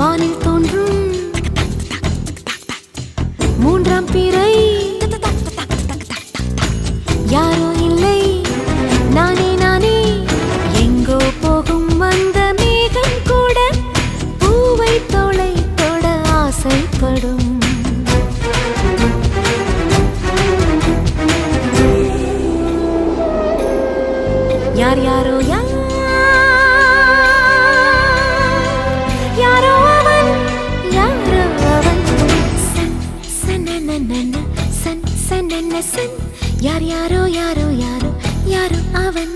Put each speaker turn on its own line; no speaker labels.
வானில் தோன்றும் மூன்றாம் பிறை யாரோ இல்லை நானே நானே எங்கோ போகும் அந்த மேகம் கூட பூவை தோளை தொட ஆசைப்படும் யார் யாரோ யாரோ அவன் யாரோ அவன் சன் சனனனன சன் சனன சன் யார் யாரோ யாரோ யாரோ யாரோ அவன்